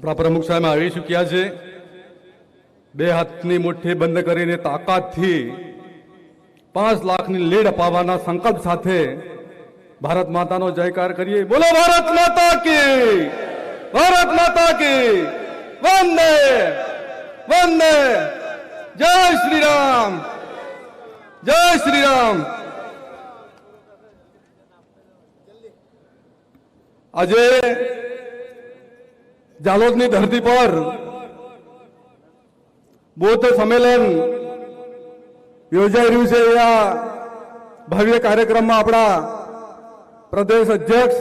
આપણા પ્રમુખ સાહેબ આવી ચૂક્યા છે। બે હાથની મુઠ્ઠી બંધ કરીને તાકાતથી 5 લાખની લીડ અપાવવાના સંકલ્પ સાથે ભારત માતાનો જયકાર કરીએ। બોલો ભારત માતા કી, ભારત માતા કી, વંદે વંદે, જય શ્રી રામ, જય શ્રી રામ। આજે જાલોદની ધરતી પર બૌદ્ધ સંમેલન યોજાઈ રહ્યું છે। આ ભવ્ય કાર્યક્રમમાં આપણા પ્રદેશ અધ્યક્ષ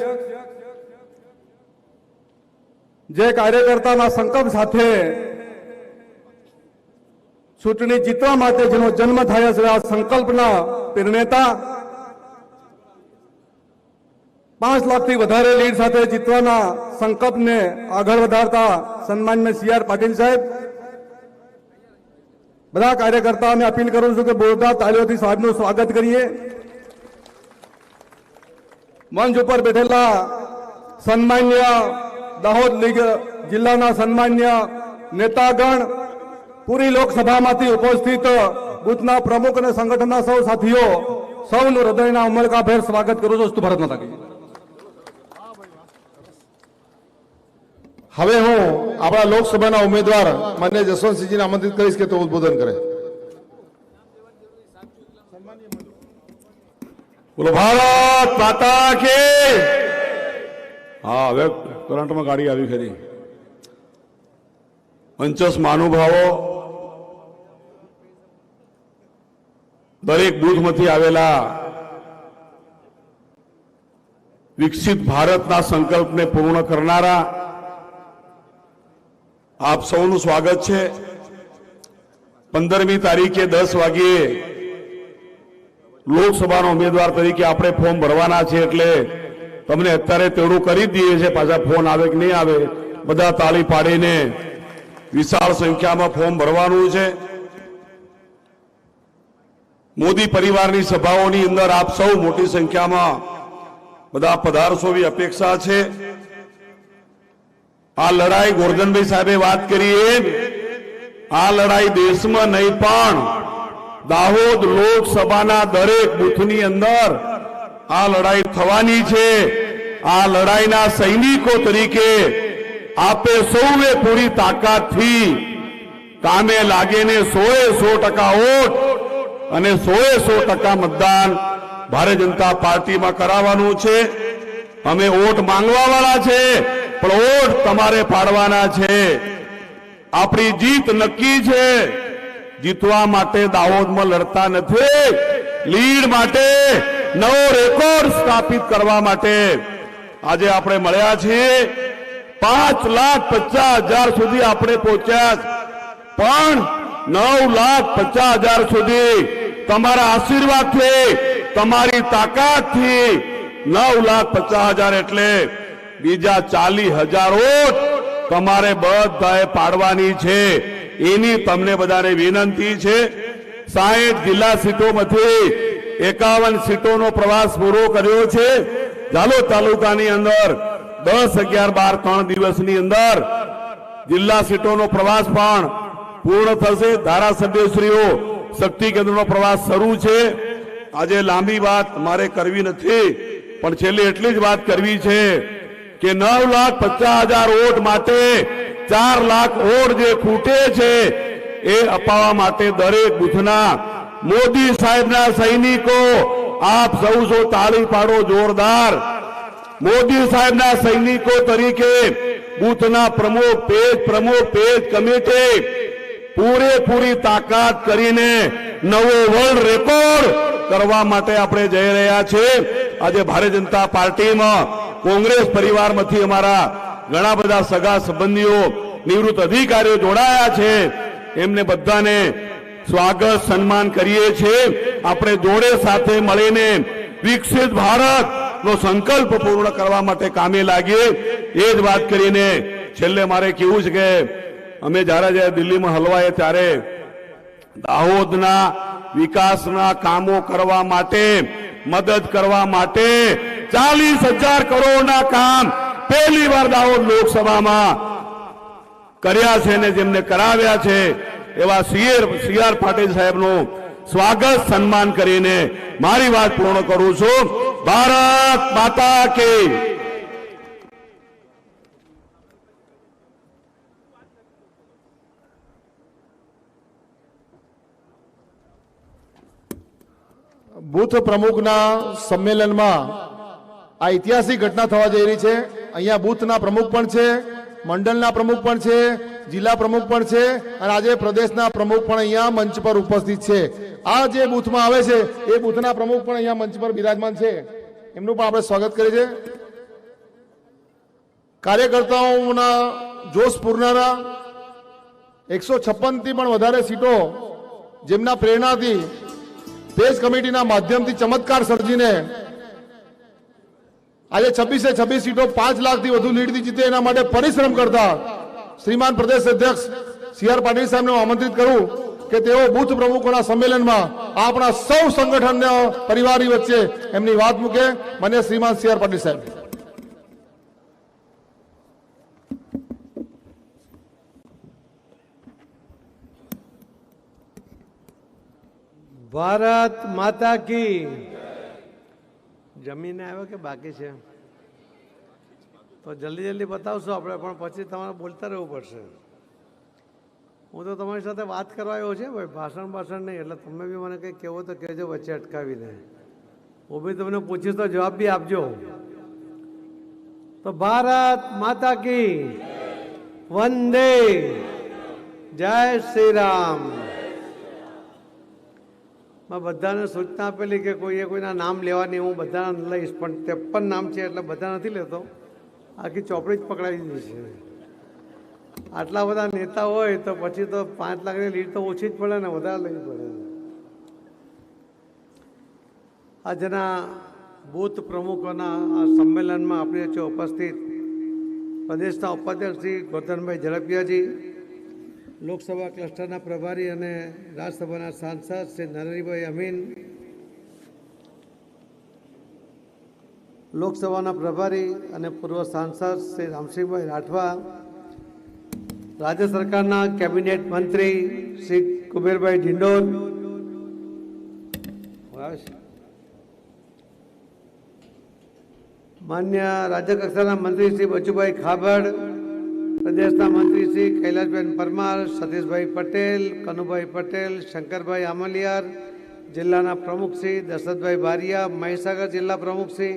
જે કાર્યકર્તાના સંકલ્પ સાથે ચૂંટણી જીતવા માટે જેનો જન્મ થયો છે, આ સંકલ્પના પ્રેરણેતા 5 લાખથી વધારે લીડ સાથે જીતવાના સંકલ્પને આગળ વધારતા સન્માનીય CR પાટીલ સાહેબ, બધા કાર્યકર્તાઓને અપીલ કરું છું કે જોરદાર તાળીઓથી સાહેબનું સ્વાગત કરીએ। મંચ ઉપર બેઠેલા સન્માન્ય દાહોદ જિલ્લાના સન્માન્ય નેતાગણ, પૂરી લોકસભામાંથી ઉપસ્થિત બુથના પ્રમુખ અને સંગઠનના સૌ સાથીઓ, સૌનું હૃદયના ઉમળકાભેર સ્વાગત કરું છું। ભારત માતા કી। હવે હું આપણા લોકસભાના ઉમેદવાર માન્ય જસવંતસિંહજીને આમંત્રિત કરીશ કે તો ઉદ્બોધન કરે। બોલો ભારત માતા કી। હા, હવે કરંટમાં ગાડી આવી ખરી। મંચસ્થ મહાનુભાવો, દરેક બુથમાંથી આવેલા વિકસિત ભારતના સંકલ્પને પૂર્ણ કરનારા આપ સૌનું સ્વાગત છે। 15મી તારીખે 10 વાગ્યે લોકસભાના ઉમેદવાર તરીકે આપણે ફોર્મ ભરવાના છે, એટલે તમને અત્યારે તેડું કરી દઈએ છે। પાછા ફોન આવે કે નહીં આવે, બધા તાળી પાડીને વિશાળ સંખ્યામાં ફોર્મ ભરવાનું છે। મોદી પરિવારની સભાઓની અંદર આપ સૌ મોટી સંખ્યામાં બધા પધારશો એવી અપેક્ષા છે। આ લડાઈ ગોરધનભાઈ સાહેબે વાત કરી, આ લડાઈ દેશમાં નહીં પણ દાહોદ લોકસભાના દરેક બૂથની અંદર આ લડાઈ થવાની છે। આ લડાઈના સૈનિકો તરીકે આપે સૌએ પૂરી તાકાતથી કામે લાગીને 100% વોટ અને 100% મતદાન ભારતીય જનતા પાર્ટીમાં કરાવવાનું છે। અમે વોટ માંગવા વાળા છે, પણ વોટ તમારે પાડવાના છે। આપણી જીત નક્કી છે। જીતવા માટે દાહોદમાં લડતા નથી, લીડ માટે, નવો રેકોર્ડ સ્થાપિત કરવા માટે આજે આપણે મળ્યા છીએ। 5,50,000 સુધી આપણે પહોંચ્યા, પણ 9,50,000 સુધી તમારા આશીર્વાદથી, તમારી તાકાતથી 9,50,000 એટલે બીજા 40,000 વોટ તમારે બધાએ પાડવાની છે। એની તમને બધાને વિનંતી છે। 60 જિલ્લા સીટોમાંથી 51 સીટોનો પ્રવાસ પૂરો કર્યો છે। જાલોદ તાલુકાની અંદર 10, 11, 12 3 દિવસની અંદર જિલ્લા સીટોનો પ્રવાસ પણ પૂર્ણ થશે। ધારાસભ્યશ્રીઓ શક્તિ કેન્દ્રનો પ્રવાસ શરૂ છે। આજે લાંબી વાત મારે કરવી નથી, પણ છેલ્લે એટલી જ વાત કરવી છે કે 9,50,000 વોટ માટે 4 લાખ વોટ જે ખૂટે છે એ અપાવવા માટે દરેક બુથના મોદી સાહેબના સૈનિકો આપ સૌ તાળી પાડો જોરદાર। મોદી સાહેબના સૈનિકો તરીકે બુથના પ્રમુખ પેજ કમિટી પૂરેપૂરી તાકાત કરીને નવો વર્લ્ડ રેકોર્ડ કરવા માટે આપણે જઈ રહ્યા છીએ। આજે ભારતીય જનતા પાર્ટીમાં કોંગ્રેસ પરિવારમાંથી અમારા ઘણા બધા સગા સંબંધીઓ, નિવૃત્ત અધિકારીઓ જોડાયા છે। એમને બધાને સ્વાગત સન્માન કરીએ છીએ। આપણે જોડે સાથે મળીને વિકસિત ભારતનો સંકલ્પ પૂર્ણ કરવા માટે કામે લાગીએ। એ જ વાત કરીને છેલ્લે મારે કહેવું છે કે અમે જ્યારે દિલ્હીમાં હલવાએ ત્યારે દાહોદના વિકાસના કામો કરવા માટે, મદદ કરવા માટે 40,000 કરોડના કામ પહેલી વાર દાહોદ લોકસભામાં કર્યા છે અને જેમને કરાવ્યા છે એવા સી.આર. પાટીલ સાહેબનું સ્વાગત સન્માન કરીને મારી વાત પૂર્ણ કરું છું. ભારત માતા કી. બૂથ પ્રમુખના સંમેલનમાં આ ઐતિહાસિક ઘટના થવા જઈ રહી છે. અહીંયા બૂથના પ્રમુખ પણ છે, મંડળના પ્રમુખ પણ છે, જિલ્લા પ્રમુખ પણ છે અને આજે પ્રદેશના પ્રમુખ પણ અહીંયા મંચ પર ઉપસ્થિત છે. આ જે બૂથમાં આવે છે એ બૂથના પ્રમુખ પણ અહીંયા મંચ પર બિરાજમાન છે. એમનું પણ આપણે સ્વાગત કરીએ છીએ. કાર્યકર્તાઓના જોશ પૂરનારા 156 થી પણ વધારે સીટો જેમના પ્રેરણાથી પેજ કમિટીના માધ્યમથી ચમત્કાર સર્જીને આજે 26 સીટો 5 લાખથી વધુ લીડથી જીતે એના માટે પરિશ્રમ કરતા શ્રીમાન પ્રદેશ અધ્યક્ષ સી.આર. પાટીલ સાહેબને હું આમંત્રિત કરું કે તેઓ બૂથ પ્રમુખોના સંમેલનમાં આપણા સૌ સંગઠનના પરિવારની વચ્ચે એમની વાત મૂકે. મને શ્રીમાન સી.આર. પાટીલ સાહેબ. ભારત માતા કી. જમીને આવ્યો કે બાકી છે તો જલ્દી જલ્દી બતાવશો આપણે, પણ પછી તમારે બોલતા રહેવું પડશે. હું તો તમારી સાથે વાત કરવા આવ્યો છે ભાઈ, ભાષણ નહીં. એટલે તમે બી મને કંઈક કહેવો તો કહેજો વચ્ચે અટકાવીને. હું બી તમને પૂછીશ તો જવાબ બી આપજો. તો ભારત માતા કી વંદે, જય શ્રી રામ. મેં બધાને સૂચના આપેલી કે કોઈએ કોઈના નામ લેવાની, હું બધાના લઈશ, પણ 53 નામ છે એટલે બધા નથી લેતો. આખી ચોપડી જ પકડાવી દીધી છે. આટલા બધા નેતા હોય તો પછી તો 5 લાખની લીડ તો ઓછી જ પડે ને, વધારે લેવી પડે. આજના બૂથ પ્રમુખોના આ સંમેલનમાં આપણી વચ્ચે ઉપસ્થિત પ્રદેશના ઉપાધ્યક્ષ શ્રી ગોરધનભાઈ ઝડપિયાજી, લોકસભા ક્લસ્ટરના પ્રભારી અને રાજ્યસભાના સાંસદ શ્રી નરહરિભાઈ અમીન, લોકસભાના પ્રભારી અને પૂર્વ સાંસદ શ્રી રામસિંહભાઈ રાઠવા, રાજ્ય સરકારના કેબિનેટ મંત્રી શ્રી કુબેરભાઈ ડિંડોર, માન્ય રાજ્ય કક્ષાના મંત્રી શ્રી બચુભાઈ ખાબડ, પ્રદેશના મંત્રી શ્રી કૈલાસબેન પરમાર, સતીશભાઈ પટેલ, કનુભાઈ પટેલ, શંકરભાઈ આમલિયાર, જિલ્લાના પ્રમુખ શ્રી દશરથભાઈ બારિયા, મહીસાગર જિલ્લા પ્રમુખ શ્રી,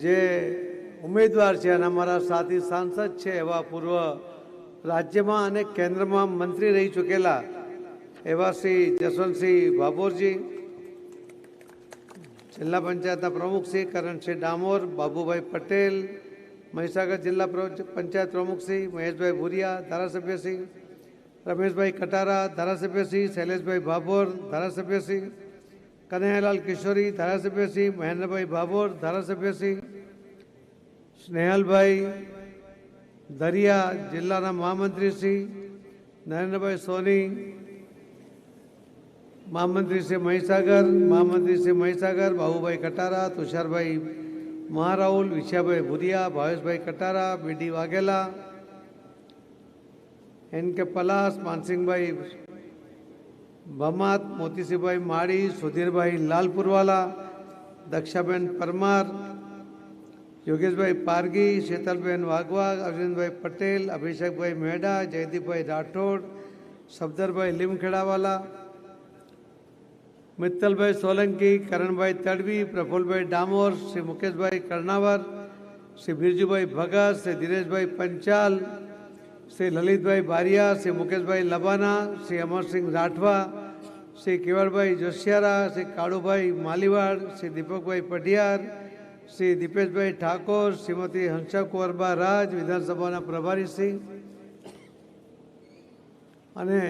જે ઉમેદવાર છે અને અમારા સાથી સાંસદ છે એવા પૂર્વ રાજ્યમાં અને કેન્દ્રમાં મંત્રી રહી ચૂકેલા એવા શ્રી જસવંતસિંહ ભાભોરજી, જિલ્લા પંચાયતના પ્રમુખ શ્રી કરણસિંહ ડામોર, બાબુભાઈ પટેલ, મહીસાગર જિલ્લા પંચાયત પ્રમુખ શ્રી મહેશભાઈ ભુરિયા, ધારાસભ્ય શ્રી રમેશભાઈ કટારા, ધારાસભ્ય શ્રી શૈલેષભાઈ ભાભોર, ધારાસભ્ય શ્રી કનૈયાલાલ કિશોરી, ધારાસભ્ય શ્રી મહેન્દ્રભાઈ ભાભોર, ધારાસભ્ય શ્રી સ્નેહલભાઈ ધરિયા, જિલ્લાના મહામંત્રી શ્રી નરેન્દ્રભાઈ સોની, મહામંત્રી શ્રી મહીસાગર, બાબુભાઈ કટારા, તુષારભાઈ મહારાઉલ, વિછાભાઈ ભુરિયા, ભાવેશભાઈ કટારા, બીડી વાઘેલા, એન કે પલાસ, માનસિંહભાઈ ભમાત, મોતીસિંહભાઈ માળી, સુધીરભાઈ લાલપુરવાલા, દક્ષાબેન પરમાર, યોગેશભાઈ પારગી, શીતલબેન વાઘવા, અરવિંદભાઈ પટેલ, અભિષેકભાઈ મેડા, જયદીપભાઈ રાઠોડ, સફદરભાઈ લીમખેડાવાલા, મિત્તલભાઈ સોલંકી, કરણભાઈ તડવી, પ્રફુલભાઈ ડામોર, શ્રી મુકેશભાઈ કર્ણાવર, શ્રી બિરજુભાઈ ભગત, શ્રી દિનેશભાઈ પંચાલ, શ્રી લલિતભાઈ બારિયા, શ્રી મુકેશભાઈ લબાના, શ્રી અમરસિંહ રાઠવા, શ્રી કેવળભાઈ જોશિયારા, શ્રી કાળુભાઈ માલીવાડ, શ્રી દીપકભાઈ પઢિયાર, શ્રી દીપેશભાઈ ઠાકોર, શ્રીમતી હંસા કુંવરબા રાજ, વિધાનસભાના પ્રભારી શ્રી, અને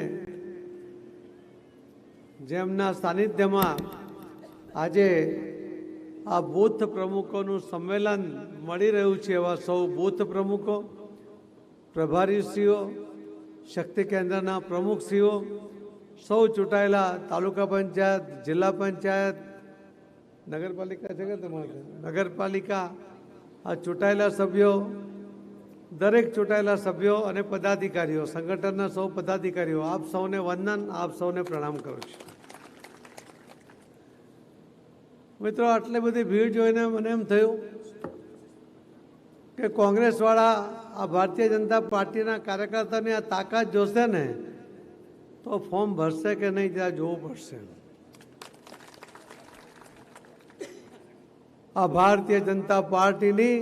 જેમના સાનિધ્યમાં આજે આ બૂથ પ્રમુખોનું સંમેલન મળી રહ્યું છે એવા સૌ બૂથ પ્રમુખો, પ્રભારીશ્રીઓ, શક્તિ કેન્દ્રના પ્રમુખશ્રીઓ, સૌ ચૂંટાયેલા તાલુકા પંચાયત, જિલ્લા પંચાયત, નગરપાલિકા છે કે તમારે નગરપાલિકા, આ ચૂંટાયેલા સભ્યો, દરેક ચૂંટાયેલા સભ્યો અને પદાધિકારીઓ, સંગઠનના સૌ પદાધિકારીઓ, આપ સૌને વંદન, આપ સૌને પ્રણામ કરું છું. મિત્રો, આટલી બધી ભીડ જોઈને મને એમ થયું કે કોંગ્રેસવાળા આ ભારતીય જનતા પાર્ટીના કાર્યકર્તાની આ તાકાત જોશે ને તો ફોર્મ ભરશે કે નહીં ત્યાં જોવું પડશે. આ ભારતીય જનતા પાર્ટીની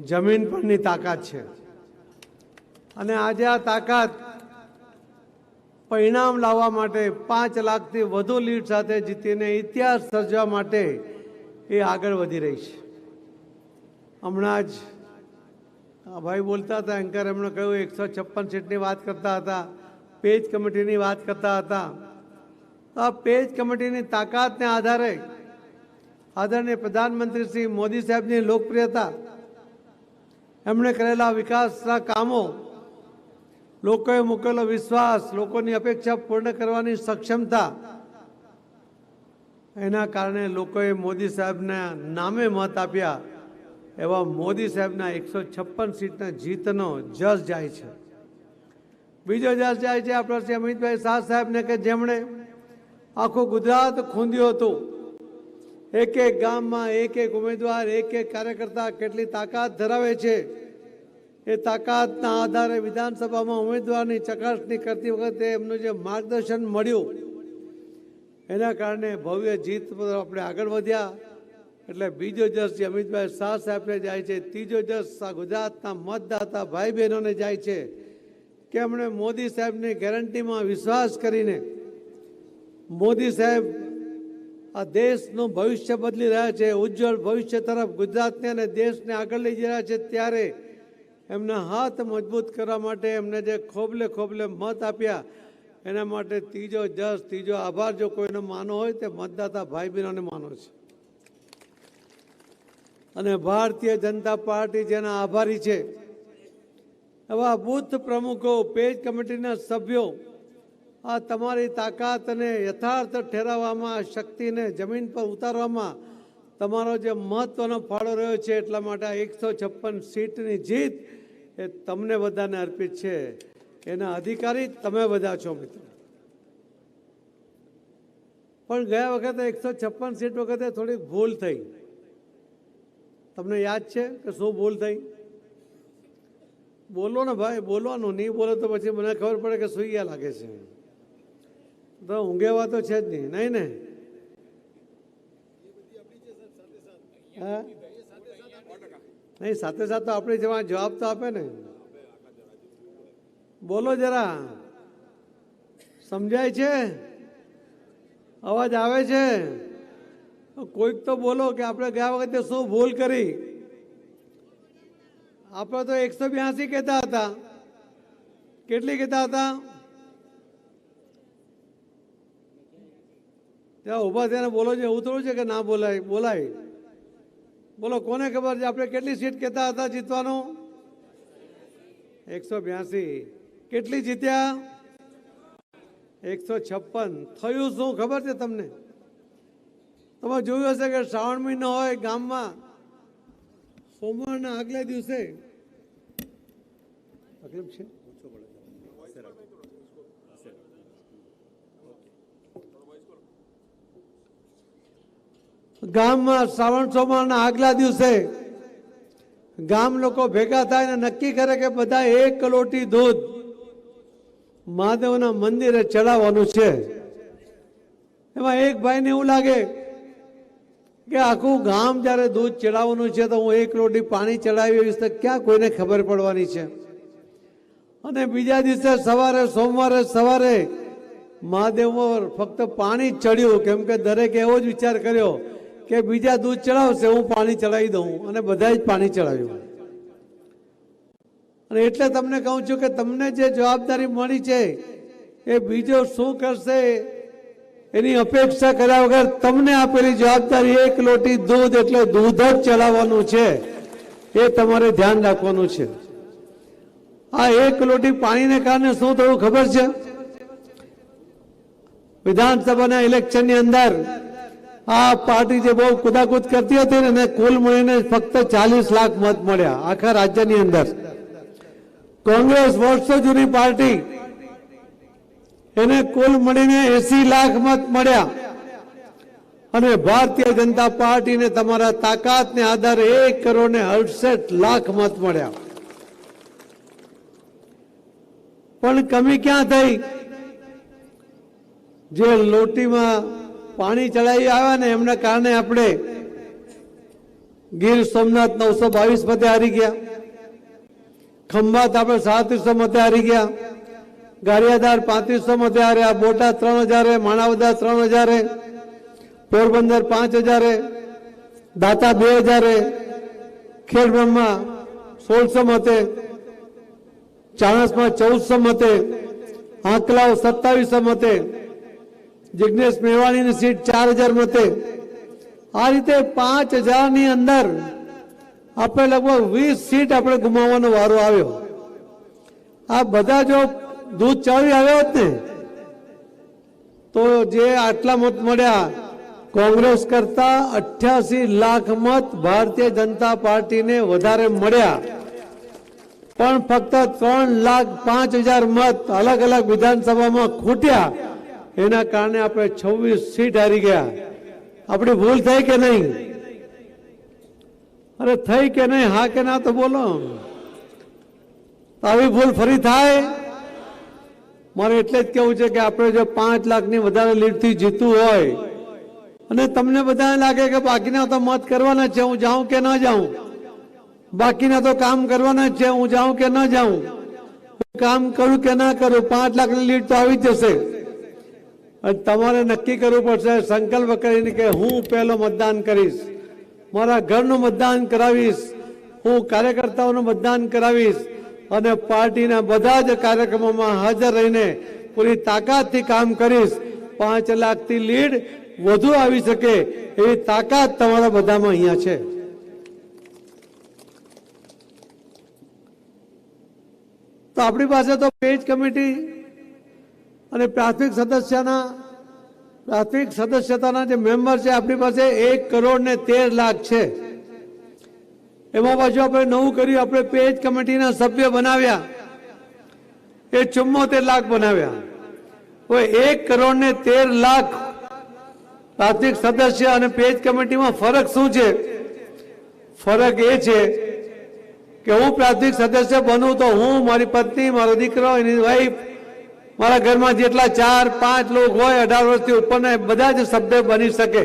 જમીન પરની તાકાત છે અને આજે આ તાકાત પરિણામ લાવવા માટે 5 લાખથી વધુ લીડ સાથે જીતીને ઇતિહાસ સર્જવા માટે એ આગળ વધી રહી છે. હમણાં જ આ ભાઈ બોલતા હતા, એન્કર, એમણે કહ્યું 156 સીટની વાત કરતા હતા, પેજ કમિટીની વાત કરતા હતા. આ પેજ કમિટીની તાકાતને આધારે આદરણીય પ્રધાનમંત્રી શ્રી મોદી સાહેબની લોકપ્રિયતા, એમણે કરેલા વિકાસના કામો, લોકોએ મૂકેલો વિશ્વાસ, લોકોની અપેક્ષા પૂર્ણ કરવાની સક્ષમતા, એના કારણે લોકોએ મોદી સાહેબના નામે મત આપ્યા. એવા મોદી સાહેબના 156 સીટના જીતનો જસ જાય છે. બીજો જસ જાય છે આપણા શ્રી અમિતભાઈ શાહ સાહેબને, કે જેમણે આખું ગુજરાત ખૂંદ્યું હતું. એક એક ગામમાં એક એક ઉમેદવાર, એક એક કાર્યકર્તા કેટલી તાકાત ધરાવે છે એ તાકાતના આધારે વિધાનસભામાં ઉમેદવારની ચકાસણી કરતી વખતે એમનું જે માર્ગદર્શન મળ્યું એના કારણે ભવ્ય જીત પર આપણે આગળ વધ્યા. એટલે બીજો જસ અમિતભાઈ શાહ સાહેબને જાય છે. ત્રીજો જસ ગુજરાતના મતદાતા ભાઈ બહેનોને જાય છે કે એમણે મોદી સાહેબની ગેરંટીમાં વિશ્વાસ કરીને મોદી સાહેબ આ દેશનું ભવિષ્ય બદલી રહ્યા છે, ઉજ્જવળ ભવિષ્ય તરફ ગુજરાતને અને દેશને આગળ લઈ જઈ રહ્યા છે, ત્યારે એમના હાથ મજબૂત કરવા માટે એમને જે ખોબલે ખોબલે મત આપ્યા એના માટે ત્રીજો જસ, ત્રીજો આભાર જો કોઈનો માનો હોય તે મતદાતા ભાઈ બહેનોને માનો છે. અને ભારતીય જનતા પાર્ટી જેના આભારી છે એવા બુથ પ્રમુખો, પેજ કમિટીના સભ્યો, આ તમારી તાકાત અને યથાર્થ ઠેરવવામાં, શક્તિને જમીન પર ઉતારવામાં તમારો જે મહત્વનો ફાળો રહ્યો છે. એટલા માટે આ 156 સીટની જીત એ તમને બધાને અર્પિત છે. એના અધિકારી તમે બધા છો મિત્રો. પણ ગયા વખતે 156 સીટ વખતે થોડીક ભૂલ થઈ. તમને યાદ છે કે શું ભૂલ થઈ? બોલો ને ભાઈ, બોલવાનું. નહીં બોલો તો પછી મને ખબર પડે કે સુઈ ગયા લાગે છે. તો ઊંઘેવા તો છે જ નહીં, નહીં ને? હા, નહીં, સાથે સાથે આપણી જવાબ તો આપે ને. બોલો જરા, સમજાય છે? અવાજ આવે છે? કોઈક તો બોલો કે આપણે ગયા વખતે શું ભૂલ કરી. આપણે તો 182 કહેતા હતા. કેટલી કહેતા હતા? ત્યાં ઊભા થઈને બોલો છે. એવું થોડું છે કે ના બોલાય? બોલાય. બોલો, કોને ખબર છે આપણે કેટલી સીટ કહેતા હતા જીતવાનું? 182. કેટલી જીત્યા? 156. થયું શું ખબર છે તમને? તમે જોયું હશે કે શ્રાવણ મહિનો હોય, ગામમાં સોમવારના આગલે દિવસે તકલીફ છે. ગામમાં શ્રાવણ સોમવારના આગલા દિવસે ગામ લોકો ભેગા થાય ને નક્કી કરે કે બધા 1 લોટી દૂધ મહાદેવના મંદિરે ચડાવવાનું છે. એમાં એક ભાઈને એવું લાગે કે આખું ગામ જ્યારે દૂધ ચડાવવાનું છે તો હું 1 લોટી પાણી ચડાવી આવીશ તો ક્યાં કોઈને ખબર પડવાની છે. અને બીજા દિવસે સવારે, સોમવારે સવારે મહાદેવ ફક્ત પાણી જ ચડ્યું, કેમ કે દરેકે એવો જ વિચાર કર્યો કે બીજા દૂધ ચડાવશે, હું પાણી ચડાવી દઉં, અને બધાએ જ પાણી ચડાવ્યું. અને એટલે તમને કહું છું કે તમને જે જવાબદારી મળી છે એ બીજો શું કરશે એની અપેક્ષા કર્યા વગર તમને આપેલી જવાબદારી 1 લોટી દૂધ એટલે દૂધ જ ચડાવવાનું છે, એ તમારે ધ્યાન રાખવાનું છે. આ 1 લોટી પાણીને કારણે શું થયું ખબર છે? વિધાનસભાના ઇલેક્શનની અંદર આ પાર્ટી જે બહુ કુદાકુદ કરતી હતી ને, કુલ મળીને ફક્ત 40 લાખ મત મળ્યા આખા રાજ્યની અંદર. કોંગ્રેસ વર્ષો જૂની પાર્ટી, એને કુલ મળીને 80 લાખ મત મળ્યા અને ભારતીય જનતા પાર્ટીને તમારા તાકાતને આધારે 1 કરોડ ને 68 લાખ મત મળ્યા. પણ કમી ક્યાં થઈ? જે લોટીમાં પાણી ચડાવી આવ્યા ને એમના કારણે આપણે ગીર સોમનાથ 922 મતે હારી ગયા, ખંભાત આપણે 3700 મતે હારી ગયા, ગારિયાધાર 3500 મતે હાર્યા, બોટાદ 3000, માણાવદર 3000, પોરબંદર 5000, દાતા 2000, ખેડબ્રહ્મા 1600 મતે, ચાણસમાં 1400 મતે, આંકલાવ 2700 મતે, જિગ્નેશ મેવાણીની સીટ 4000 મતે. આ રીતે 5000 ની અંદર આપણે લગભગ 20 સીટ આપણે ગુમાવવાનો વારો આવ્યો. આ બધા જો દૂધ ચાવી આવ્યો હોત ને તો જે આટલા મત મળ્યા, કોંગ્રેસ કરતા 88 લાખ મત ભારતીય જનતા પાર્ટીને વધારે મળ્યા. પણ ફક્ત 3,05,000 મત અલગ અલગ વિધાનસભામાં ખૂટ્યા. એના કારણે આપણે 26 સીટ હારી ગયા. આપણી ભૂલ થઈ કે નહીં? અરે થઈ કે નહીં? હા કે ના તો બોલો. આવી ભૂલ ફરી થાય? મારે એટલે જ કેવું છે કે આપણે જો 5 લાખની વધારે લીડથી જીતવું હોય અને તમને બધાને લાગે કે બાકીના તો મત કરવાના છે, હું જાઉં કે ન જાઉં, બાકીના તો કામ કરવાના છે, હું જાઉં કે ન જાઉં, હું કામ કરું કે ના કરું, 5 લાખની લીડ તો આવી જ જશે. અને તમારે નક્કી કરવું પડશે, સંકલ્પ કરીને કે હું પહેલો મતદાન કરીશ, મારા ઘરનું મતદાન કરાવીશ, હું કાર્યકર્તાઓનું મતદાન કરાવીશ અને પાર્ટીના બધા જ કાર્યક્રમોમાં હાજર રહીને પૂરી તાકાતથી કામ કરીશ. 5 લાખથી લીડ વધુ આવી શકે એવી તાકાત તમારા બધામાં અહીંયા છે. તો આપણી પાસે તો પેજ કમિટી અને પ્રાથમિક સદસ્યતાના જે મેમ્બર છે આપણી પાસે 1 કરોડ ને 13 લાખ છે. એમાં પાછું આપણે નવું કર્યું, આપણે પેજ કમિટીના સભ્ય બનાવ્યા, એ 74 લાખ બનાવ્યા. હવે 1 કરોડ ને 13 લાખ પ્રાથમિક સદસ્ય અને પેજ કમિટીમાં ફરક શું છે? ફરક એ છે કે હું પ્રાથમિક સદસ્ય બનું તો હું, મારી પત્ની, મારો દીકરો, એની વાઈફ, મારા ઘરમાં જેટલા 4-5 લોકો હોય 18 વર્ષથી ઉપરના બધા જ સભ્ય બની શકે.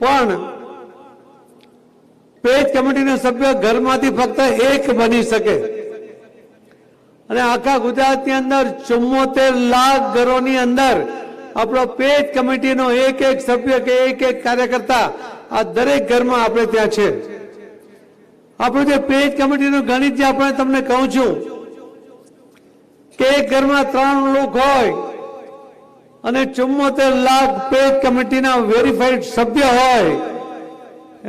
પણ પેજ કમિટીના સભ્ય ઘરમાંથી ફક્ત 1 બની શકે. અને આખા ગુજરાતની અંદર 74 લાખ ઘરોની અંદર આપણો પેજ કમિટીનો એક સભ્ય કે એક કાર્યકર્તા આ દરેક ઘરમાં આપણે ત્યાં છે. આપણું જે પેજ કમિટીનું ગણિત જે આપણે તમને કહું છું કે એક ઘરમાં 3 લોકો હોય અને 74 લાખ પેજ કમિટીના વેરીફાઈડ સભ્ય હોય,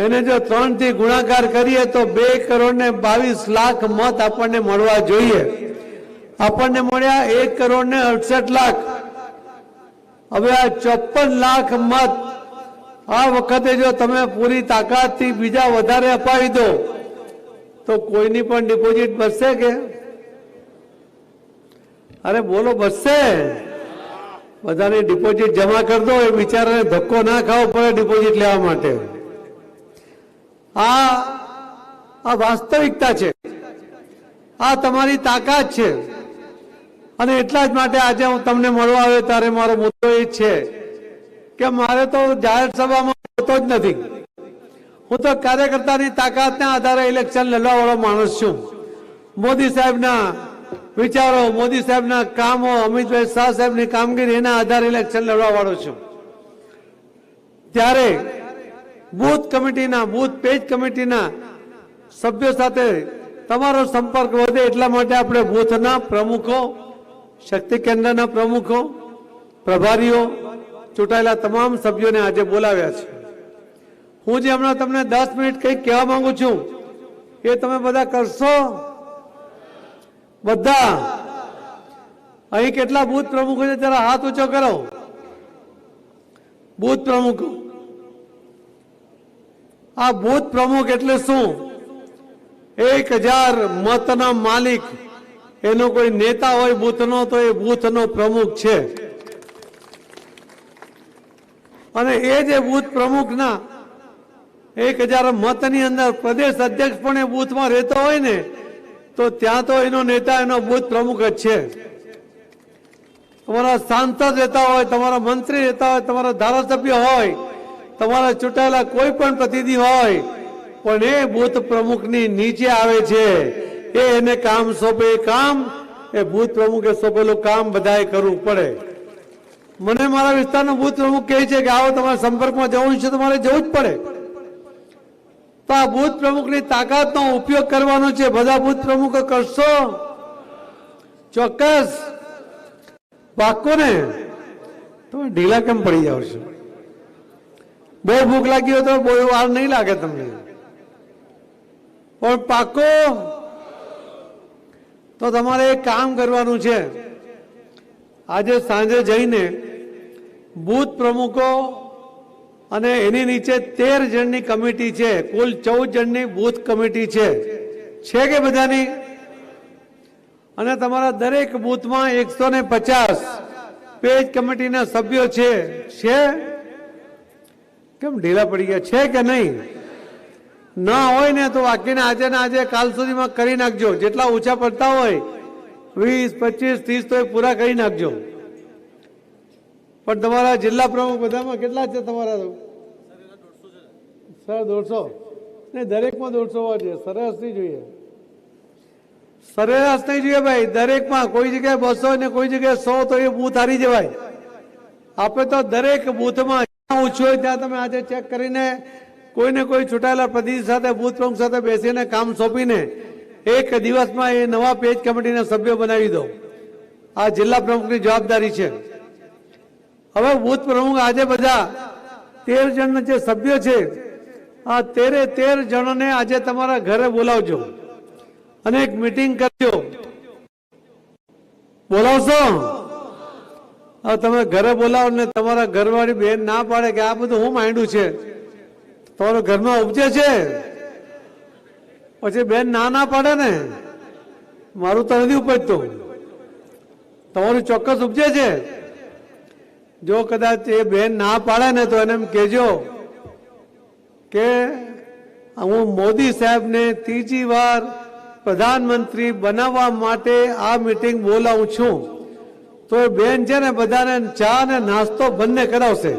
એને જો 3 થી ગુણાકાર કરીએ તો 2 કરોડ ને 22 લાખ મત આપણને મળવા જોઈએ. આપણને મળ્યા 1 કરોડ ને 68 લાખ. હવે આ 54 લાખ મત આ વખતે જો તમે પૂરી તાકાતથી બીજા વધારે અપાવી દો તો કોઈની પણ ડિપોઝિટ બચશે કે? અરે બોલો, બચશે? બધાની ડિપોઝિટ જમા કરી દો, એ બિચારાને ધક્કો ના ખાવો પડે ડિપોઝિટ લેવા માટે. આ વાસ્તવિકતા છે, આ તમારી તાકાત છે. અને એટલા જ માટે આજે હું તમને મળવા આવ્યો ત્યારે મારો મુદ્દો એ છે કે મારે તો જાહેર સભામાં હોતો જ નથી. હું તો કાર્યકર્તાની તાકાતના આધારે ઇલેક્શન લડવા વાળો માણસ છું. મોદી સાહેબના વિચારો, મોદી સાહેબના કામો, અમિતભાઈ શાહ સાહેબની કામગીરી, એના આધારે ઇલેક્શન લડવા વાળો છું. ત્યારે બૂથ કમિટીના, બૂથ પેજ કમિટીના સભ્યો સાથે તમારો સંપર્ક વધે એટલા માટે આપણે બૂથના પ્રમુખો, શક્તિ કેન્દ્રના પ્રમુખો, પ્રભારીઓ, ચૂંટાયેલા તમામ સભ્યોને આજે બોલાવ્યા છે. હું જે હમણાં તમને 10 મિનિટ કંઈક કહેવા માંગુ છું એ તમે બધા કરશો? બધા? અહીં કેટલા બૂથ પ્રમુખો છે જરા હાથ ઊંચો કરો. બૂથ પ્રમુખો. આ બૂથ પ્રમુખ એટલે શું? 1000 મતના માલિક એનો કોઈ નેતા હોય બૂથનો તો એ બૂથનો પ્રમુખ છે. અને એ જે બૂથ પ્રમુખના 1000 મતની અંદર પ્રદેશ અધ્યક્ષ પણ એ બૂથમાં રહેતો હોય ને તો ત્યાં તો એનો નેતા એનો બૂથ પ્રમુખ જ છે. તમારા સાંસદ રહેતા હોય, તમારા મંત્રી રહેતા હોય, તમારા ધારાસભ્ય હોય, તમારા ચૂંટાયેલા કોઈ પણ પ્રતિનિધિ હોય, પણ એ બૂથ પ્રમુખની નીચે આવે છે. એ એને કામ સોંપે, કામ એ બૂથ પ્રમુખે સોંપેલું કામ બધાએ કરવું પડે. મને મારા વિસ્તારનો બૂથ પ્રમુખ કહે છે કે આવો તમારે સંપર્કમાં જવું છે, તમારે જવું જ પડે. તો આ બૂથ પ્રમુખની તાકાતનો ઉપયોગ કરવાનો છે. બધા બૂથ પ્રમુખો કરશો? ચોક્કસ? પાક્કો ને? તમે ઢીલા કેમ પડી જાવ છો? બહુ ભૂખ લાગી હોય તો બહુ વાર નહીં લાગે તમને, પણ પાક્કો? તો તમારે એક કામ કરવાનું છે. આજે સાંજે જઈને બૂથ પ્રમુખો અને એની નીચે 13 જણની કમિટી છે, કુલ 14 જણની બૂથ કમિટી છે કે બધાની? અને તમારા દરેક બૂથમાં 150 પેજ કમિટીના સભ્યો છે. કેમ ઢીલા પડી ગયા? છે કે નહીં? ના હોય ને તો બાકીને આજે ને આજે કાલ સુધીમાં કરી નાખજો. જેટલા ઓછા પડતા હોય 20, 25, 30 તો એ પૂરા કરી નાખજો. પણ તમારા જિલ્લા પ્રમુખ બધામાં કેટલા છે તમારા? 150 ને દરેકમાં 150 હોવા જોઈએ. સરેરાશ નહીં જોઈએ, સરેરાશ નહીં જોઈએ ભાઈ. દરેકમાં કોઈ જગ્યાએ 200 ને કોઈ જગ્યાએ 100 તો એ બૂથ હારી જવાય. આપણે તો દરેક બૂથમાં જ્યાં ઓછું હોય ત્યાં તમે આજે ચેક કરીને કોઈને કોઈ ચૂંટાયેલા પ્રતિનિધિ સાથે બૂથ પ્રમુખ સાથે બેસીને કામ સોંપીને એક દિવસમાં એ નવા પેજ કમિટીના સભ્યો બનાવી દો. આ જિલ્લા પ્રમુખની જવાબદારી છે. હવે બૂથ પ્રમુખ આજે બધા 13 જણના જે સભ્યો છે આ 13 જણોને આજે તમારા ઘરે બોલાવજો અને એક મીટિંગ કરજો. બોલાવશો? હવે તમે ઘરે બોલાવો ને તમારા ઘરવાળી બેન ના પાડે કે આ બધું હું માંડ્યું છે, તમારા ઘરમાં ઉપજે છે, પછી બેન ના પાડે ને, મારું તો નથી ઉપજતું, તમારું ચોક્કસ ઉપજે છે. જો કદાચ એ બેન ના પાડે ને તો એને એમ કહેજો કે હું મોદી સાહેબને 3જી વાર પ્રધાનમંત્રી બનાવવા માટે આ મીટિંગ બોલાવું છું. તો એ બેન છે ને બધાને ચા ને નાસ્તો બંને કરાવશે.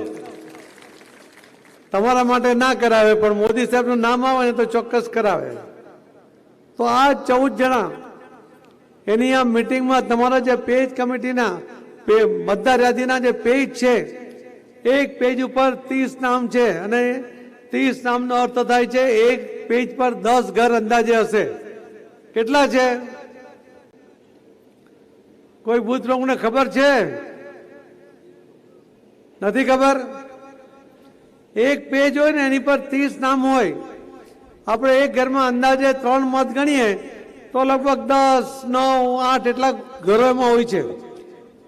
તમારા માટે ના કરાવે પણ મોદી સાહેબનું નામ આવે ને તો ચોક્કસ કરાવે. તો આ 14 જણા એની આ મીટિંગમાં તમારા જે પેજ કમિટીના મતદાર યાદીના જે પેજ છે, એક પેજ ઉપર 30 નામ છે અને 30 નામનો અર્થ થાય છે એક પેજ પર 10 ઘર અંદાજે હશે. કેટલા છે? કોઈ બૂથ પ્રમુખને ખબર છે? નથી ખબર? એક પેજ હોય ને એની પર 30 નામ હોય. આપણે એક ઘરમાં અંદાજે 3 મત ગણીએ તો લગભગ 10, 9, 8 એટલા ઘરો એમાં હોય છે.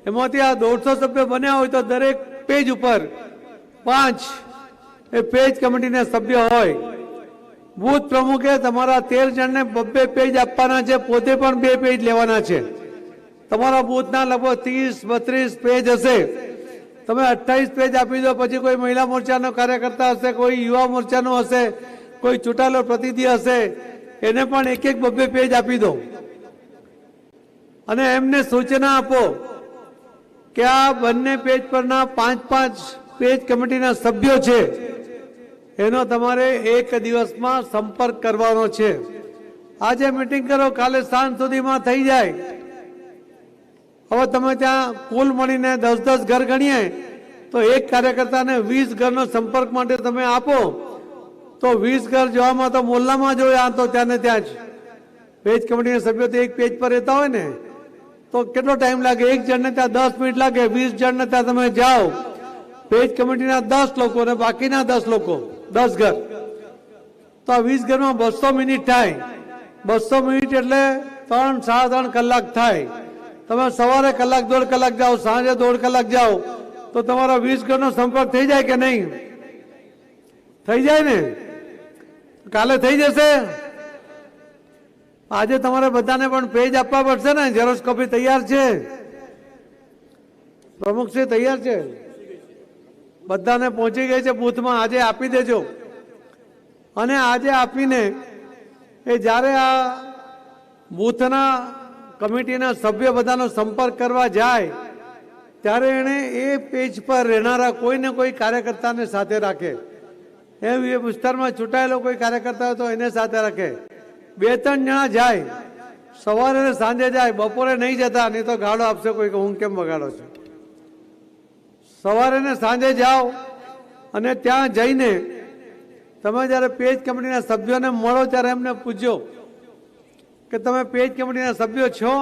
એમાંથી આ 150 સભ્યો બન્યા હોય તો દરેક પેજ ઉપર 5 એ પેજ કમિટીના સભ્ય હોય. બૂથ પ્રમુખે તમારા 13 જણને 2 પેજ આપવાના છે, પોતે પણ 2 પેજ લેવાના છે. તમારા બૂથના લગભગ 30-32 પેજ હશે. તમે 28 પેજ આપી દો. પછી કોઈ મહિલા મોરચાનો કાર્યકર્તા હશે, કોઈ યુવા મોરચાનો હશે, કોઈ ચૂંટાયેલો પ્રતિનિધિ હશે, એને પણ 1-2 પેજ આપી દો અને એમને સૂચના આપો કે આ બંને પેજ પરના 5-5 પેજ કમિટીના સભ્યો છે એનો તમારે એક દિવસમાં સંપર્ક કરવાનો છે. આજે મીટિંગ કરો, કાલે સાંજ સુધીમાં થઈ જાય. હવે તમે ત્યાં કુલ મળીને 10-10 ઘર ગણીએ તો એક કાર્યકર્તાને 20 ઘરનો સંપર્ક માટે તમે આપો તો 20 ઘર જોવામાં તો મોહલ્લામાં જોયા તો ત્યાં ને ત્યાં જ પેજ કમિટીના સભ્યો તો એક પેજ પર રહેતા હોય ને તો કેટલો ટાઈમ લાગે? એક જણને ત્યાં 10 મિનિટ લાગે. 20 જણને ત્યાં તમે જાઓ, પેજ કમિટીના 10 લોકો અને બાકીના 10 લોકો 10 ઘર, તો આ 20 ઘરમાં 200 મિનિટ થાય. 200 મિનિટ એટલે 3-3.5 કલાક થાય. તમે સવારે 1-1.5 કલાક જાઓ, સાંજે 1.5 કલાક જાઓ તો તમારા 20 ઘરનો સંપર્ક થઈ જાય કે નહીં? થઈ જાય ને? કાલે થઈ જશે? આજે તમારે બધાને પણ પેજ આપવા પડશે ને? ઝેરોક્ષ કોપી તૈયાર છે? પ્રમુખશ્રી તૈયાર છે? બધાને પહોંચી ગઈ છે બૂથમાં. આજે આપી દેજો. અને આજે આપીને એ જ્યારે આ બૂથના કમિટીના સભ્ય બધાનો સંપર્ક કરવા જાય ત્યારે એને એ પેજ પર રહેનારા કોઈને કોઈ કાર્યકર્તાને સાથે રાખે. એ વિસ્તારમાં ચૂંટાયેલો કોઈ કાર્યકર્તા હોય તો એને સાથે રાખે. 2-3 જણા જાય, સવારે ને સાંજે જાય, બપોરે નહીં જતા, નહીં તો ગાળો આપશે કોઈ કે હું કેમ બગાડો છું. સવારે ને સાંજે જાઓ અને ત્યાં જઈને તમે જ્યારે પેજ કમિટીના સભ્યોને મળો ત્યારે એમને પૂછજો કે તમે પેજ કમિટીના સભ્યો છો?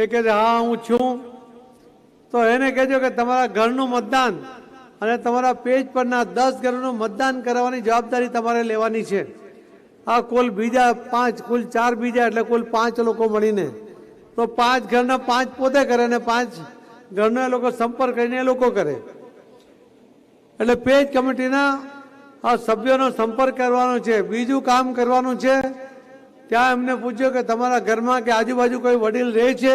એ કહે છે હા હું છું. તો એને કહેજો કે તમારા ઘરનું મતદાન અને તમારા પેજ પરના 10 ઘરનું મતદાન કરાવવાની જવાબદારી તમારે લેવાની છે. આ કુલ બીજા 5, કુલ 4 બીજા એટલે કુલ 5 લોકો મળીને. તો 5 ઘરના 5 પોતે કરે અને 5 ઘરનો એ લોકો સંપર્ક કરીને એ લોકો કરે. એટલે પેજ કમિટીના આ સભ્યોનો સંપર્ક કરવાનો છે. બીજું કામ કરવાનું છે, ત્યાં એમને પૂછ્યો કે તમારા ઘરમાં કે આજુબાજુ કોઈ વડીલ રહે છે?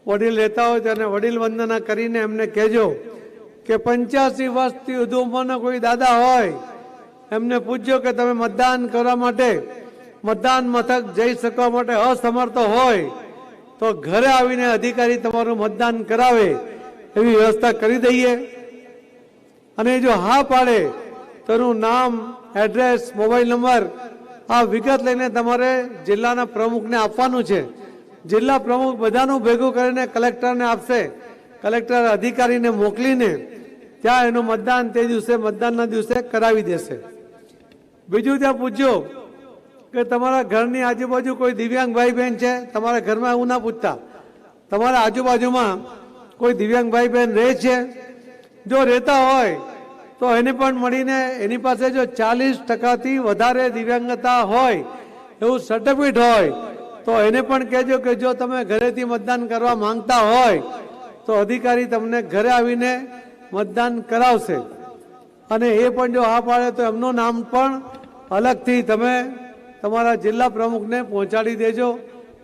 વડીલ રહેતા હોય તેને વડીલ વંદના કરીને એમને કહેજો કે 85 વર્ષથી વધુ ઉંમરના કોઈ દાદા હોય એમને પૂછજો કે તમે મતદાન કરવા માટે મતદાન મથક જઈ શકવા માટે અસમર્થ હોય તો ઘરે આવીને અધિકારી તમારું મતદાન કરાવે એવી વ્યવસ્થા કરી દઈએ. અને જો હા પાડે તો એનું નામ, એડ્રેસ, મોબાઈલ નંબર આ વિગત લઈને તમારે જિલ્લાના પ્રમુખને આપવાનું છે. જિલ્લા પ્રમુખ બધાનું ભેગું કરીને કલેક્ટરને આપશે. કલેક્ટર અધિકારીને મોકલીને ત્યાં એનું મતદાન તે દિવસે મતદાનના દિવસે કરાવી દેશે. બીજું ત્યાં પૂછજો કે તમારા ઘરની આજુબાજુ કોઈ દિવ્યાંગ ભાઈ બહેન છે? તમારા ઘરમાં એવું ના પૂછતા. તમારા આજુબાજુમાં કોઈ દિવ્યાંગ ભાઈ બહેન રહે છે? જો રહેતા હોય તો એને પણ મળીને એની પાસે જો 40%થી વધારે દિવ્યાંગતા હોય એવું સર્ટિફિકેટ હોય તો એને પણ કહેજો કે જો તમે ઘરેથી મતદાન કરવા માંગતા હોય તો અધિકારી તમને ઘરે આવીને મતદાન કરાવશે. અને એ પણ જો હા પાડે તો એમનું નામ પણ અલગથી તમે તમારા જિલ્લા પ્રમુખને પહોંચાડી દેજો.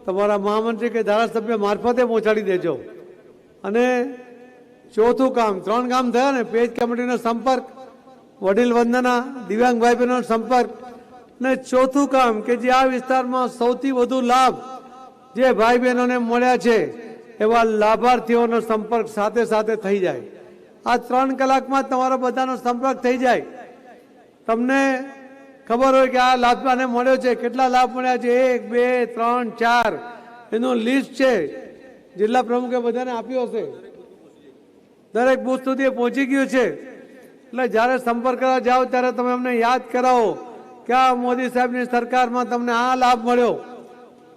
તમારા મહામંત્રી કે ધારાસભ્ય મારફતે પહોંચાડી દેજો. અને ચોથું કામ, 3 કામ થયા ને, પેજ કમિટીનો સંપર્ક, વડીલ વંદના, દિવ્યાંગ ભાઈ બહેનનો સંપર્ક, અને ચોથું કામ કે જે આ વિસ્તારમાં સૌથી વધુ લાભ જે ભાઈ બહેનોને મળ્યા છે એવા લાભાર્થીઓનો સંપર્ક સાથે સાથે થઈ જાય. આ 3 કલાકમાં તમારા બધાનો સંપર્ક થઈ જાય. તમને ખબર હોય કે આ લાભ આને મળ્યો છે, કેટલા લાભ મળ્યા છે, 1, 2, 3, 4 એનું લિસ્ટ છે. જિલ્લા પ્રમુખે બધાને આપ્યો હશે. દરેક બૂથ સુધી પહોંચી ગયું છે. એટલે જ્યારે સંપર્ક કરવા જાઓ ત્યારે તમે અમને યાદ કરાવો કે આ મોદી સાહેબની સરકારમાં તમને આ લાભ મળ્યો,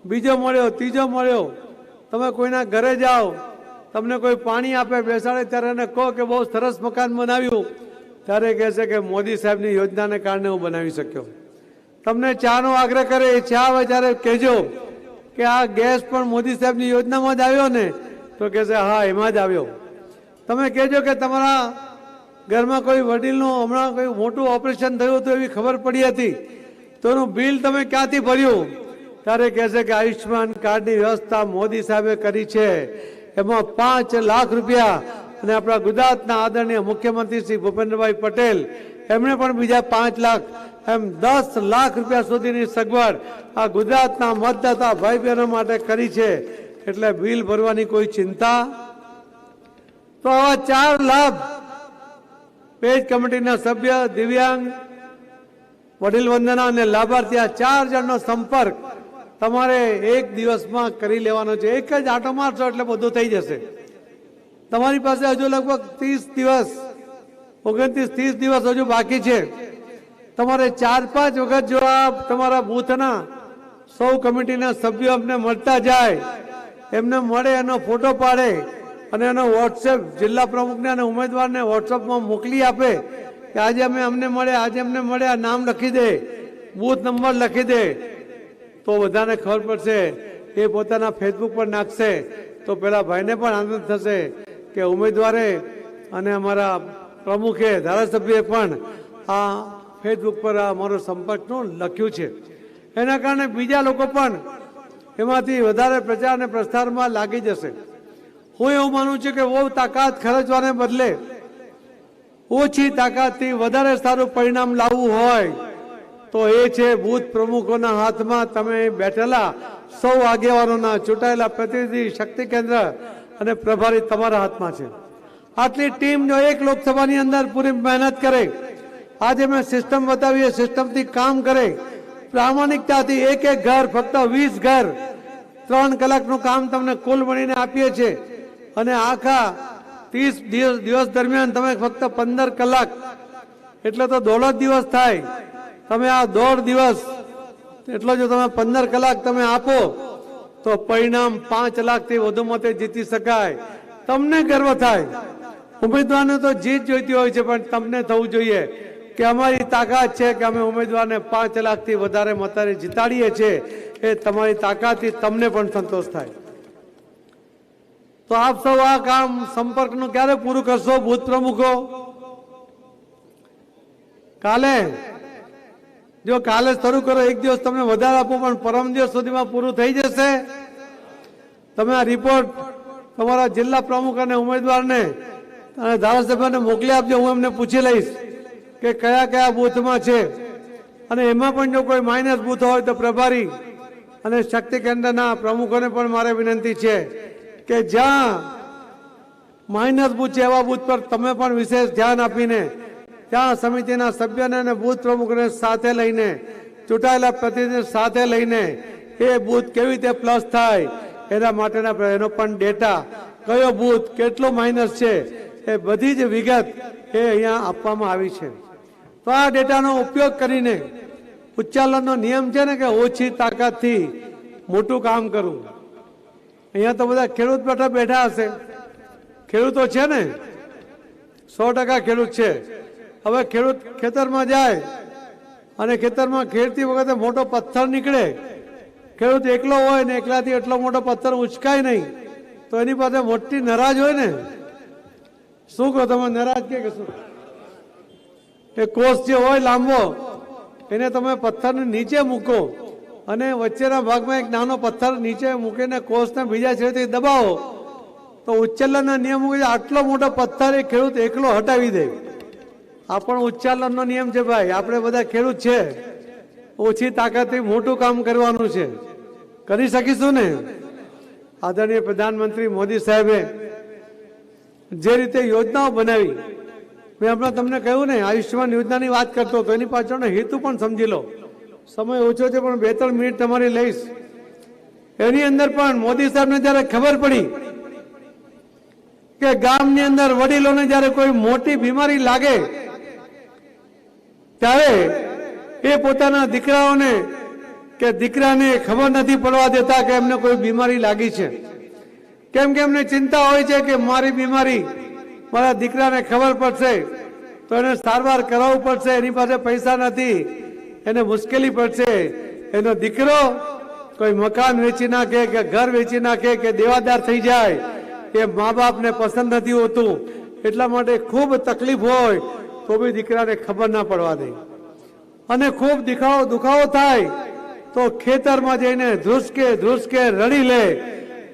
બીજો મળ્યો, ત્રીજો મળ્યો. તમે કોઈના ઘરે જાઓ, તમને કોઈ પાણી આપે, બેસાડે ત્યારે એને કહો કે બહુ સરસ મકાન બનાવ્યું, ત્યારે કહેશે કે મોદી સાહેબની યોજનાને કારણે હું બનાવી શક્યો. તમને ચાનો આગ્રહ કરે, એ ચા આવે ત્યારે કહેજો કે આ ગેસ પણ મોદી સાહેબની યોજનામાં જ આવ્યો ને? તો કહેશે હા એમાં જ આવ્યો. તમે કહેજો કે તમારા ઘરમાં કોઈ વડીલનું હમણાં કોઈ મોટું ઓપરેશન થયું હતું એવી ખબર પડી હતી તો એનું બિલ તમે ક્યાંથી ભર્યું? ત્યારે કહેશે કે આયુષ્યમાન કાર્ડની વ્યવસ્થા મોદી સાહેબે કરી છે, એમાં 5 લાખ રૂપિયા. અને આપણા ગુજરાતના આદરણીય મુખ્યમંત્રી શ્રી ભૂપેન્દ્રભાઈ પટેલ એમણે પણ બીજા 5 લાખ, એમ 10 લાખ રૂપિયા સુધીની સગવડ આ ગુજરાતના મતદાતા ભાઈ બહેનો માટે કરી છે. એટલે બિલ ભરવાની કોઈ ચિંતા. તો આવા 4 લાભ પેજ કમિટીના સભ્ય, દિવ્યાંગ, વડીલ વંદના અને લાભાર્થી, આ 4 જણનો સંપર્ક તમારે એક દિવસમાં કરી લેવાનો છે. એક જ આંટો મારશો એટલે બધું થઈ જશે. તમારી પાસે હજુ લગભગ 30 દિવસ, 29-30 દિવસ હજુ બાકી છે. તમારે 4-5 વખત જો આ તમારા બૂથના સૌ કમિટીના સભ્યો અમને મળતા જાય, એમને મળે, એનો ફોટો પાડે અને એનો વોટ્સએપ જિલ્લા પ્રમુખને અને ઉમેદવારને વોટ્સએપમાં મોકલી આપે કે આજે અમને મળ્યા, આજે અમને મળ્યા, નામ લખી દે, બૂથ નંબર લખી દે, તો બધાને ખબર પડશે. એ પોતાના ફેસબુક પર નાખશે તો પેલા ભાઈને પણ આનંદ થશે કે ઉમેદવારે અને અમારા પ્રમુખે, ધારાસભ્યએ પણ આ ફેસબુક પર અમારો સંપર્કનું લખ્યું છે. એના કારણે બીજા લોકો પણ એમાંથી વધારે પ્રચાર અને પ્રસારમાં લાગી જશે. હું એવું માનું છું કે બહુ તાકાત ખર્ચવાને બદલે ઓછી તાકાતથી વધારે સારું પરિણામ લાવવું હોય તો એ છે બૂથ પ્રમુખોના હાથમાં. તમે બેઠેલા સૌ આગેવાનોના ચૂંટાયેલા પ્રતિનિધિ, શક્તિ કેન્દ્ર અને પ્રભારી તમારા હાથમાં છે. આટલી ટીમ જો એક લોકસભાની અંદર પૂરી મહેનત કરે, આજે મેં સિસ્ટમ બતાવી, સિસ્ટમથી કામ કરે, પ્રામાણિકતાથી એક એક ઘર, ફક્ત 20 ઘર 3 કલાકનું કામ તમને કુલ મળીને આપીએ છીએ અને આખા 30 દિવસ દરમિયાન તમે ફક્ત 15 કલાક એટલે તો 1.5 દિવસ થાય. તમે આ 1.5 દિવસ એટલો જો તમે 15 કલાક તમે આપો તો પરિણામ 5 લાખથી વધુ મતે જીતી શકાય. તમને ગર્વ થાય. ઉમેદવારને તો જીત જોઈતી હોય છે, પણ તમને થવું જોઈએ કે અમારી તાકાત છે કે અમે ઉમેદવારને 5 લાખથી વધારે મતારે જીતાડીએ છીએ. એ તમારી તાકાતથી તમને પણ સંતોષ થાય. તો આપ સૌ આ કામ સંપર્કનું ક્યારે પૂરું કરશો બૂથ પ્રમુખો? કાલે? જો કાલે શરૂ કરો, એક દિવસ તમને વધારે આપો, પણ પરમ દિવસ સુધીમાં પૂરું થઈ જશે. તમે આ રિપોર્ટ તમારા જિલ્લા પ્રમુખ અને ઉમેદવારને અને ધારાસભ્યને મોકલી આપજો. હું એમને પૂછી લઈશ કે કયા કયા બૂથમાં છે, અને એમાં પણ જો કોઈ માઇનસ બૂથ હોય તો પ્રભારી અને શક્તિ કેન્દ્રના પ્રમુખોને પણ મારે વિનંતી છે કે જ્યાં માઇનસ બૂથ છે એવા બૂથ પર તમે પણ વિશેષ ધ્યાન આપીને ત્યાં સમિતિના સભ્યોને અને બૂથ પ્રમુખને સાથે લઈને, ચૂંટાયેલા પ્રતિનિધિ સાથે લઈને એ બૂથ કેવી રીતે પ્લસ થાય એના માટેના એનો પણ ડેટા, કયો બૂથ કેટલો માઇનસ છે એ બધી જ વિગત એ અહીંયા આપવામાં આવી છે. તો આ ડેટાનો ઉપયોગ કરીને ઉચ્ચાલનનો નિયમ છે ને કે ઓછી તાકાતથી મોટું કામ કરવું. અહીંયા તો બધા ખેડૂત બેઠા હશે. ખેડૂતો છે ને, 100% ખેડૂત છે. હવે ખેડૂત ખેતરમાં જાય અને ખેતરમાં ખેડતી વખતે મોટો પથ્થર નીકળે, ખેડૂત એકલો હોય ને એકલાથી એટલો મોટો પથ્થર ઉંચકાય નહીં, તો એની પાસે મોટી નારાજ હોય ને. શું કહો તમે, નારાજ કે શું? એ કોષ જે હોય લાંબો, એને તમે પથ્થરને નીચે મૂકો અને વચ્ચેના ભાગમાં એક નાનો પથ્થર નીચે મૂકીને કોષને બીજા છેડેથી દબાવો તો ઉચ્ચાલનના નિયમ આટલો મોટો પથ્થર એ ખેડૂત એકલો હટાવી દે. આ પણ ઉચ્ચાલનનો નિયમ છે ભાઈ. આપણે બધા ખેડૂત છે, ઓછી તાકાતથી મોટું કામ કરવાનું છે. કરી શકીશું ને? આદરણીય પ્રધાનમંત્રી મોદી સાહેબે જે રીતે યોજનાઓ બનાવી, મેં હમણાં તમને કહ્યું ને, આયુષ્યમાન યોજનાની વાત કરતો હતો, એની પાછળનો હેતુ પણ સમજી લો. સમય ઓછો છે પણ 2-3 મિનિટ તમારી લઈશ. એની અંદર પણ મોદી સાહેબને જયારે ખબર પડી કે ગામની અંદર વડીલોને જયારે કોઈ મોટી બીમારી લાગે ત્યારે એ પોતાના દીકરાઓને કે દીકરાને ખબર નથી પડવા દેતા કે એમને કોઈ બીમારી લાગી છે. કેમ કે એમને ચિંતા હોય છે કે મારી બીમારી મારા દીકરાને ખબર પડશે તો એને સારવાર કરાવવું પડશે, એની પાસે પૈસા નથી, એને મુશ્કેલી પડશે. એનો દીકરો કોઈ મકાન વેચી નાખે કે ઘર વેચી નાખે કે દેવાદાર થઈ જાય, એ મા બાપને પસંદ નથી હોતું. એટલા માટે ખૂબ તકલીફ હોય તો બી દીકરાને ખબર ના પડવા દે, અને ખૂબ દુખાવો થાય તો ખેતરમાં જઈને ધ્રુસકે રડી લે,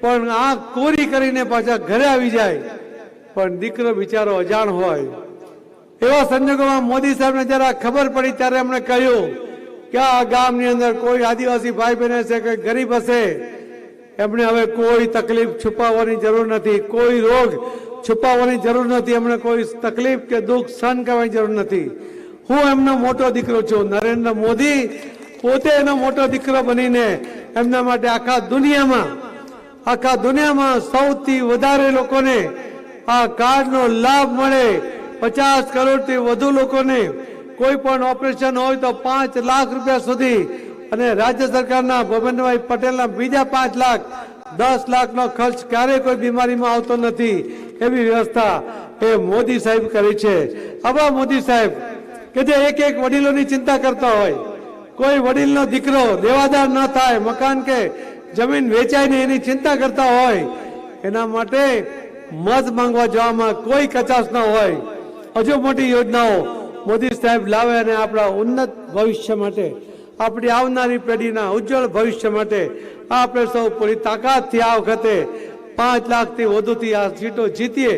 પણ આંખ કોરી કરીને પાછા ઘરે આવી જાય. પણ દીકરો બિચારો અજાણ હોય. એવા સંજોગોમાં મોદી સાહેબને જરા ખબર પડી ત્યારે એમણે કહ્યું કે આ ગામની અંદર કોઈ આદિવાસી ભાઈ બહેન હશે કે ગરીબ હશે, એમણે હવે કોઈ તકલીફ છુપાવવાની જરૂર નથી, કોઈ રોગ છુપાવવાની જરૂર નથી, એમણે કોઈ તકલીફ કે દુઃખ સહન કરવાની જરૂર નથી. હું એમનો મોટો દીકરો છું. નરેન્દ્ર મોદી પોતે એનો મોટો દીકરો બનીને એમના માટે આખા દુનિયામાં સૌથી વધારે લોકોને આ કાર્ડનો લાભ મળે, 50 કરોડથી વધુ લોકોને કોઈ પણ ઓપરેશન હોય તો 5 લાખ રૂપિયા સુધી, અને રાજ્ય સરકારના ભૂપેન્દ્રભાઈ પટેલના બીજા 5 લાખ, 10 લાખનો ખર્ચ ક્યારેય કોઈ બીમારીમાં આવતો નથી. એવી વ્યવસ્થા એ મોદી સાહેબ કરી છે. આવા મોદી સાહેબ કે જે એક વડીલોની ચિંતા કરતા હોય, કોઈ વડીલનો દીકરો દેવાદાર ન થાય, મકાન કે જમીન વેચાય ને એની ચિંતા કરતા હોય, એના માટે મત માંગવા જવામાં કોઈ કચાશ ન હોય. હજુ મોટી યોજનાઓ મોદી સાહેબ લાવે અને આપણા ઉન્નત ભવિષ્ય માટે આપણી આવનારી પેઢીના ઉજ્જવળ ભવિષ્ય માટે આપણે સૌ પૂરી તાકાતથી આ વખતે 5 લાખથી વધુથી આ સીટો જીતીએ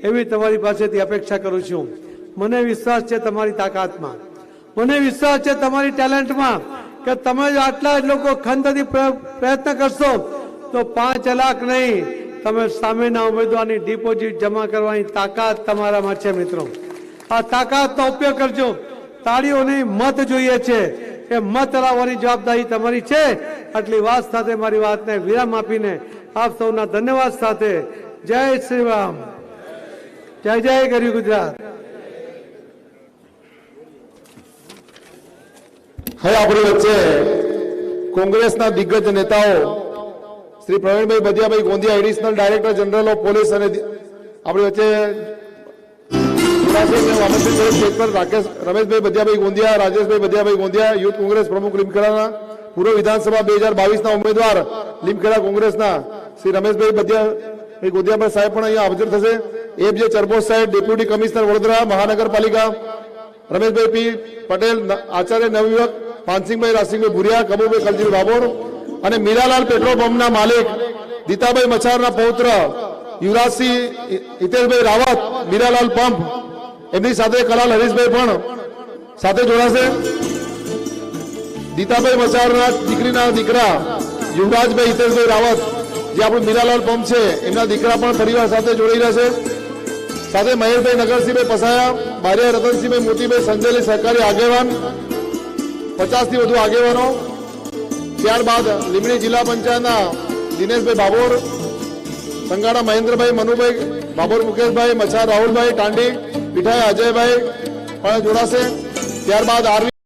એવી તમારી પાસેથી અપેક્ષા કરું છું. મને વિશ્વાસ છે તમારી તાકાતમાં, મને વિશ્વાસ છે તમારી ટેલેન્ટમાં કે તમે જો આટલા જ લોકો ખંતથી પ્રયત્ન કરશો તો 5 લાખ નહીં, તમે સામેના ઉમેદવારની ડિપોઝિટ જમા કરવાની તાકાત તમારામાં છે. મિત્રો, આ તાકાતનો ઉપયોગ કરજો. તાળીઓ નહીં, મત જોઈએ છે. એ મત લાવવાની જવાબદારી તમારી છે. આટલી વાત સાથે મારી વાતને વિરામ આપીને આપ સૌના ધન્યવાદ સાથે જય શ્રી રામ, જય જય ગરવી ગુજરાત. હવે આપણી વચ્ચે કોંગ્રેસના દિગ્ગજ નેતાઓ Shri Pravinbhai Badhiyabhai Gondhiya, additional director general of police, અને આપણી વચ્ચે રમેશભાઈ બધિયાભાઈ ગોંધિયા, રાજેશભાઈ બધિયાભાઈ ગોંધિયા, યુથ કોંગ્રેસ પ્રમુખ લીમખેડાના, પૂર્વ વિધાનસભા 2022ના ઉમેદવાર લીમખેડા કોંગ્રેસના શ્રી રમેશભાઈ બધિયાભાઈ ગોંધિયા સાહેબ પણ અહીંયા હાજર થશે. એફજે ચરબોસ સાહેબ, ડેપ્યુટી કમિશનર વડોદરા મહાનગરપાલિકા, રમેશભાઈ પી પટેલ, આચાર્ય નવયુવક, પાનસિંહભાઈ રાસિંહભાઈ ભુરિયા, કબુભાઈ કલજી બાબોર અને મીરાલાલ પેટ્રોલ પંપના માલિક દીતાભાઈ મચારના પૌત્ર યુવરાજસિંહ હિતેશભાઈ રાવત, મીરાલાલ પંપ, એમની સાથે કલાલ હરીશભાઈ પણ સાથે જોડાશે. દીતાભાઈ મચારના દીકરીના દીકરા યુવરાજભાઈ હિતેશભાઈ રાવત, જે આપણું મીરાલાલ પંપ છે, એમના દીકરા પણ પરિવાર સાથે જોડાઈ રહેશે. સાથે મહેશભાઈ નગરસિંહભાઈ પસાયા, બારિયા રતનસિંહભાઈ મોતીભાઈ સંજેલી સહકારી આગેવાન, 50 થી વધુ આગેવાનો. ત્યારબાદ લીંબડી જિલ્લા પંચાયતના દિનેશભાઈ બાબોર, સંગાડા મહેન્દ્રભાઈ, મનુભાઈ બાબોર, મુકેશભાઈ મચાર, રાહુલભાઈ ટાંડી, પીઠાઈ અજયભાઈ પણ જોડાશે. ત્યારબાદ આરવી